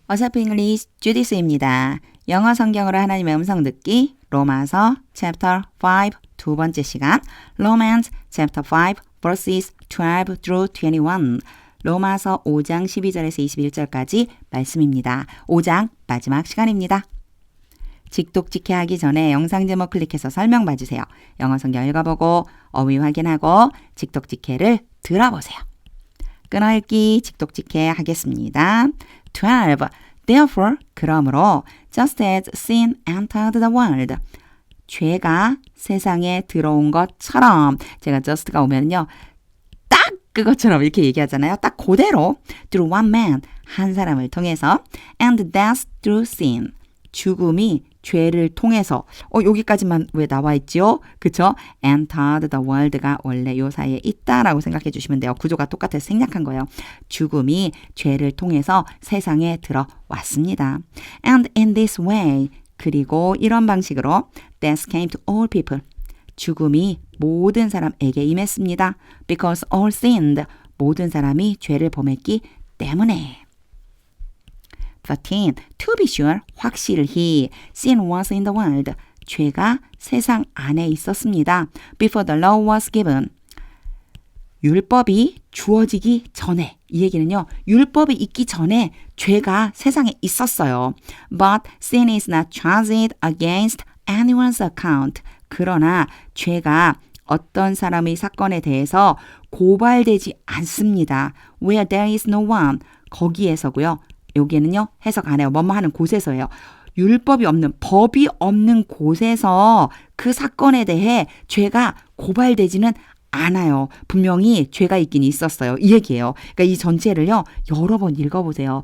어차피 잉글리시 주디스입니다. 영어 성경으로 하나님의 음성 듣기 로마서 chapter 5 두 번째 시간 Romans chapter 5 verses 12 through 21 로마서 5장 12절에서 21절까지 말씀입니다. 5장 마지막 시간입니다. 직독직해 하기 전에 영상 제목 클릭해서 설명 봐주세요. 영어 성경 읽어보고 어휘 확인하고 직독직해를 들어보세요. 끊어읽기 직독직해 하겠습니다. 12. Therefore, 그러므로, just as sin entered the world. 죄가 세상에 들어온 것처럼, 제가 just가 오면요, 딱 그것처럼 이렇게 얘기하잖아요. 딱 그대로, through one man, 한 사람을 통해서, and death through sin. 죽음이 죄를 통해서 여기까지만 왜 나와 있지요? 그쵸? entered the world가 원래 요 사이에 있다라고 생각해 주시면 돼요. 구조가 똑같아서 생략한 거예요. 죽음이 죄를 통해서 세상에 들어왔습니다. And in this way, 그리고 이런 방식으로 death came to all people. 죽음이 모든 사람에게 임했습니다. Because all sinned. 모든 사람이 죄를 범했기 때문에. 13. To be sure, 확실히 sin was in the world. 죄가 세상 안에 있었습니다. Before the law was given. 율법이 주어지기 전에 이 얘기는요. 율법이 있기 전에 죄가 세상에 있었어요. But sin is not charged against anyone's account. 그러나 죄가 어떤 사람의 사건에 대해서 고발되지 않습니다. Where there is no one. 거기에서고요. 여기에는요. 해석 안 해요. 뭐뭐 하는 곳에서예요. 율법이 없는 법이 없는 곳에서 그 사건에 대해 죄가 고발되지는 않아요. 분명히 죄가 있긴 있었어요. 이 얘기예요. 그러니까 이 전체를요. 여러 번 읽어보세요.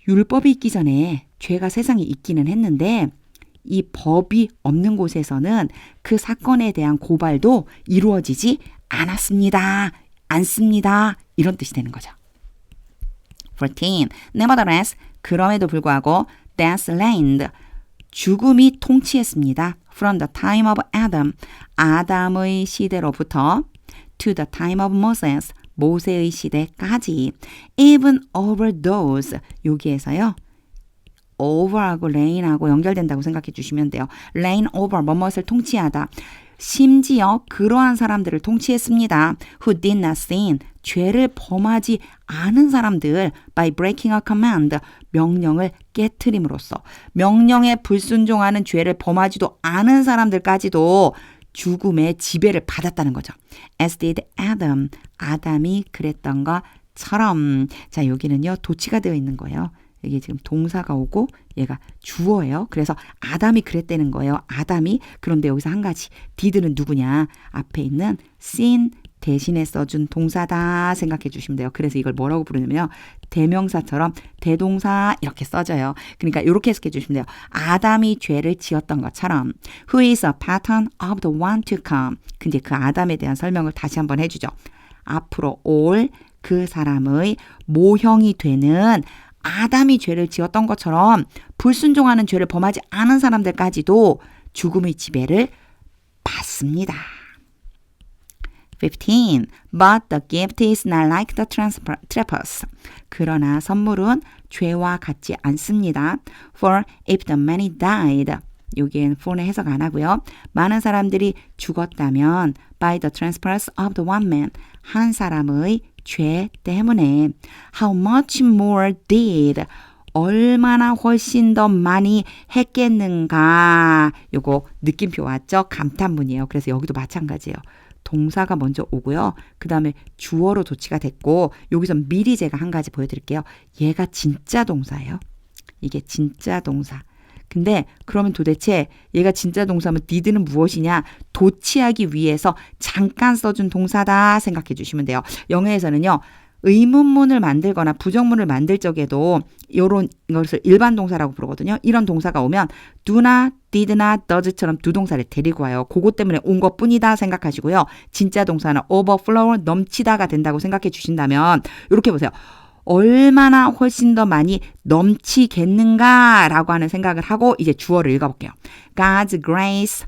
율법이 있기 전에 죄가 세상에 있기는 했는데 이 법이 없는 곳에서는 그 사건에 대한 고발도 이루어지지 않습니다. 이런 뜻이 되는 거죠. 14. Nevertheless, 그럼에도 불구하고 death reigned. 죽음이 통치했습니다. From the time of Adam, 아담의 시대로부터 to the time of Moses, 모세의 시대까지 even over those, 여기에서요. over하고 reign하고 연결된다고 생각해 주시면 돼요. reign over, 뭐뭇을 통치하다. 심지어 그러한 사람들을 통치했습니다. Who did not sin, 죄를 범하지 않은 사람들 by breaking a command, 명령을 깨트림으로써 명령에 불순종하는 죄를 범하지도 않은 사람들까지도 죽음의 지배를 받았다는 거죠. As did Adam, 아담이 그랬던 것처럼. 자, 여기는요 도치가 되어 있는 거예요. 여기 지금 동사가 오고 얘가 주어예요. 그래서 아담이 그랬다는 거예요. 아담이. 그런데 여기서 한 가지. did는 누구냐? 앞에 있는 sin 대신에 써준 동사다 생각해 주시면 돼요. 그래서 이걸 뭐라고 부르냐면 대명사처럼 대동사 이렇게 써져요. 그러니까 이렇게 해석해 주시면 돼요. 아담이 죄를 지었던 것처럼 Who is a pattern of the one to come. 근데 그 아담에 대한 설명을 다시 한번 해주죠. 앞으로 올 그 사람의 모형이 되는 아담이 죄를 지었던 것처럼 불순종하는 죄를 범하지 않은 사람들까지도 죽음의 지배를 받습니다. 15. But the gift is not like the trespass. 그러나 선물은 죄와 같지 않습니다. For if the many died. 여기엔 for는 해석 안 하고요. 많은 사람들이 죽었다면 by the trespass of the one man. 한 사람의 죄 때문에 how much more did 얼마나 훨씬 더 많이 했겠는가. 요거 느낌표 왔죠? 감탄문이에요. 그래서 여기도 마찬가지예요. 동사가 먼저 오고요. 그 다음에 주어로 도치가 됐고 여기서 미리 제가 한 가지 보여드릴게요. 얘가 진짜 동사예요. 이게 진짜 동사. 근데 그러면 도대체 얘가 진짜 동사면 did는 무엇이냐? 도치하기 위해서 잠깐 써준 동사다 생각해 주시면 돼요. 영어에서는요. 의문문을 만들거나 부정문을 만들 적에도 이런 것을 일반 동사라고 부르거든요. 이런 동사가 오면 do나, did나, does처럼 두 동사를 데리고 와요. 그것 때문에 온 것뿐이다 생각하시고요. 진짜 동사는 overflow, 넘치다가 된다고 생각해 주신다면 이렇게 보세요. 얼마나 훨씬 더 많이 넘치겠는가라고 하는 생각을 하고 이제 주어를 읽어볼게요. God's grace,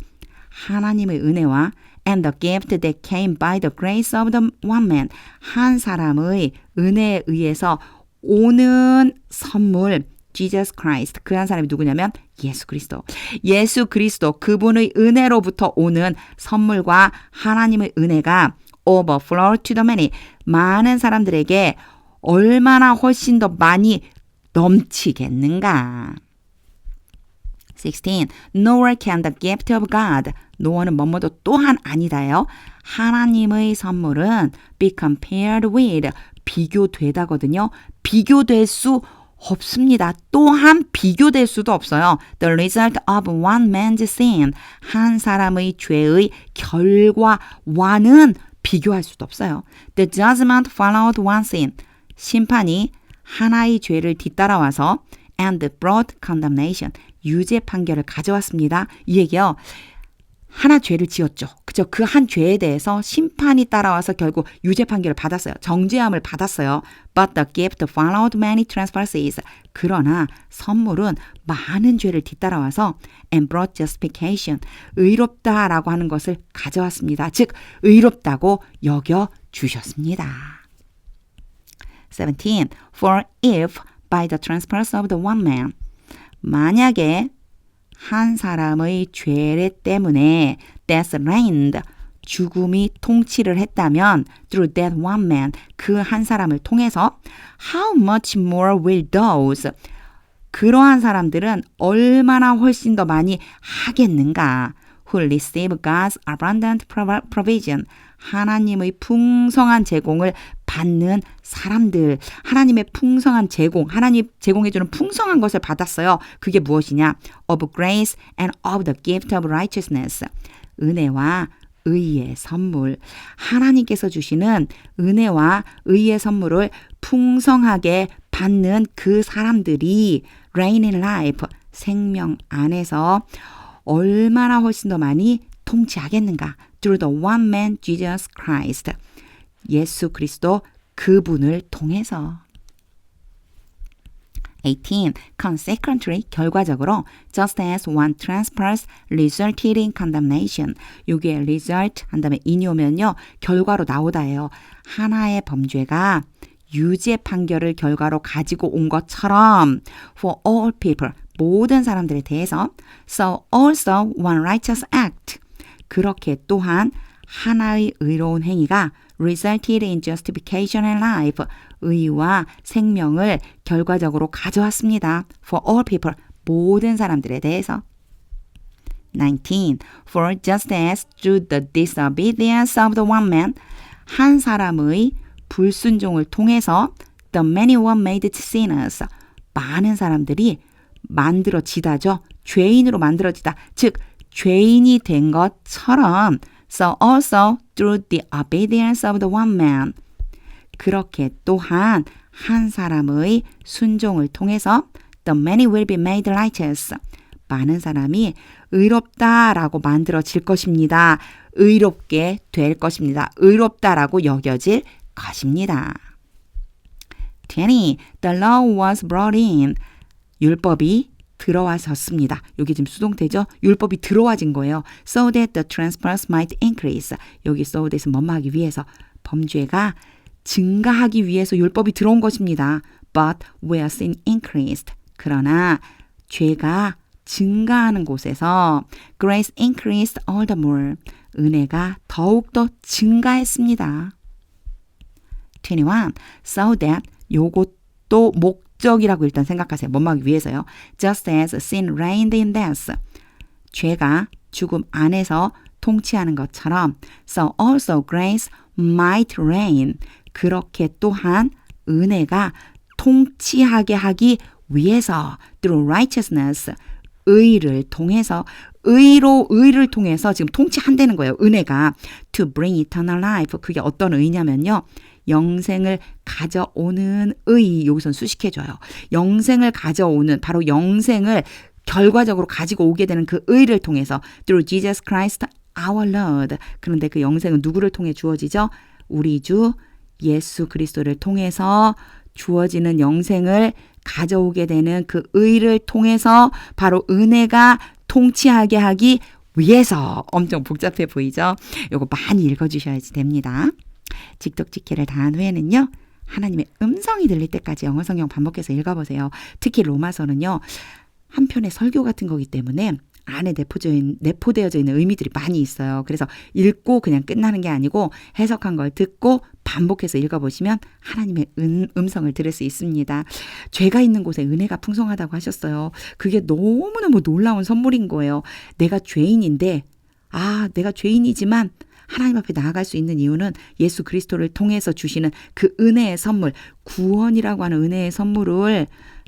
하나님의 은혜와 and the gift that came by the grace of the one man, 한 사람의 은혜에 의해서 오는 선물 Jesus Christ. 그 한 사람이 누구냐면 예수 그리스도. 예수 그리스도 그분의 은혜로부터 오는 선물과 하나님의 은혜가 overflow to the many. 많은 사람들에게 얼마나 훨씬 더 많이 넘치겠는가. 16. Nor can the gift of God. 노어는 뭐뭐도 또한 아니다요. 하나님의 선물은 be compared with. 비교되다거든요. 비교될 수 없습니다. 또한 비교될 수도 없어요. The result of one man's sin. 한 사람의 죄의 결과와는 비교할 수도 없어요. The judgment followed one sin. 심판이 하나의 죄를 뒤따라와서 and brought condemnation. 유죄 판결을 가져왔습니다. 이 얘기요. 하나 죄를 지었죠. 그죠? 그 한 죄에 대해서 심판이 따라와서 결국 유죄 판결을 받았어요. 정죄함을 받았어요. But the gift followed many trespasses. 그러나 선물은 많은 죄를 뒤따라와서 and brought justification. 의롭다라고 하는 것을 가져왔습니다. 즉 의롭다고 여겨주셨습니다. 17. For if by the trespass of the one man. 만약에 한 사람의 죄 때문에 death reigned, 죽음이 통치를 했다면 through that one man, 그 한 사람을 통해서 how much more will those, 그러한 사람들은 얼마나 훨씬 더 많이 하겠는가. who receive God's abundant provision, 하나님의 풍성한 제공을 받는 사람들. 하나님의 풍성한 제공, 하나님 제공해주는 풍성한 것을 받았어요. 그게 무엇이냐? of grace and of the gift of righteousness. 은혜와 의의 선물. 하나님께서 주시는 은혜와 의의 선물을 풍성하게 받는 그 사람들이 reign in life, 생명 안에서 얼마나 훨씬 더 많이 통치하겠는가. through the one man Jesus Christ. 예수 그리스도 그분을 통해서. 18. Consequently, 결과적으로 just as one trespass resulted in condemnation. 요게 result 한 다음에 in이 오면요. 결과로 나오다예요. 하나의 범죄가 유죄 판결을 결과로 가지고 온 것처럼 for all people, 모든 사람들에 대해서 so also one righteous act. 그렇게 또한 하나의 의로운 행위가 resulted in justification and life. 의와 생명을 결과적으로 가져왔습니다. For all people, 모든 사람들에 대해서. 19. For just as through the disobedience of the one man, 한 사람의 불순종을 통해서 the many were made sinners, 많은 사람들이 만들어지다죠. 죄인으로 만들어지다. 즉 죄인이 된 것처럼 so also through the obedience of the one man, 그렇게 또한 한 사람의 순종을 통해서 the many will be made righteous, 많은 사람이 의롭다라고 만들어질 것입니다. 의롭게 될 것입니다. 의롭다라고 여겨질 것입니다. 20. The law was brought in. 율법이 들어와졌습니다. 여기 지금 수동태죠. 율법이 들어와진 거예요. So that the trespass might increase. 여기 so that은 뭐뭐하기 위해서, 범죄가 증가하기 위해서 율법이 들어온 것입니다. But where sin increased. 그러나 죄가 증가하는 곳에서 grace increased all the more. 은혜가 더욱더 증가했습니다. 21. So that 요것도 목적이라고 일단 생각하세요. 뭐뭐하기 위해서요. Just as sin reigned in death. 죄가 죽음 안에서 통치하는 것처럼 so also grace might reign. 그렇게 또한 은혜가 통치하게 하기 위해서 through righteousness, 의를 통해서, 의를 통해서 지금 통치한다는 거예요. 은혜가 to bring eternal life. 그게 어떤 의냐면요. 영생을 가져오는 의, 여기선 수식해줘요. 영생을 가져오는, 바로 영생을 결과적으로 가지고 오게 되는 그 의를 통해서 through Jesus Christ our Lord. 그런데 그 영생은 누구를 통해 주어지죠? 우리 주 예수 그리스도를 통해서 주어지는 영생을 가져오게 되는 그 의를 통해서 바로 은혜가 통치하게 하기 위해서. 엄청 복잡해 보이죠? 요거 많이 읽어주셔야지 됩니다. 직독직해를 다한 후에는요. 하나님의 음성이 들릴 때까지 영어 성경 반복해서 읽어보세요. 특히 로마서는요. 한편의 설교 같은 거기 때문에 안에 내포되어져 있는 의미들이 많이 있어요. 그래서 읽고 그냥 끝나는 게 아니고 해석한 걸 듣고 반복해서 읽어보시면 하나님의 음성을 들을 수 있습니다. 죄가 있는 곳에 은혜가 풍성하다고 하셨어요. 그게 너무너무 놀라운 선물인 거예요. 내가 죄인인데 내가 죄인이지만 하나님 앞에 나아갈 수 있는 이유는 예수 그리스도를 통해서 주시는 그 은혜의 선물, 구원이라고 하는 은혜의 선물을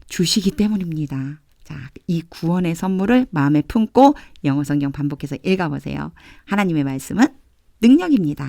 주시기 때문입니다. 자, 이 구원의 선물을 마음에 품고 영어 성경 반복해서 읽어보세요. 하나님의 말씀은 능력입니다.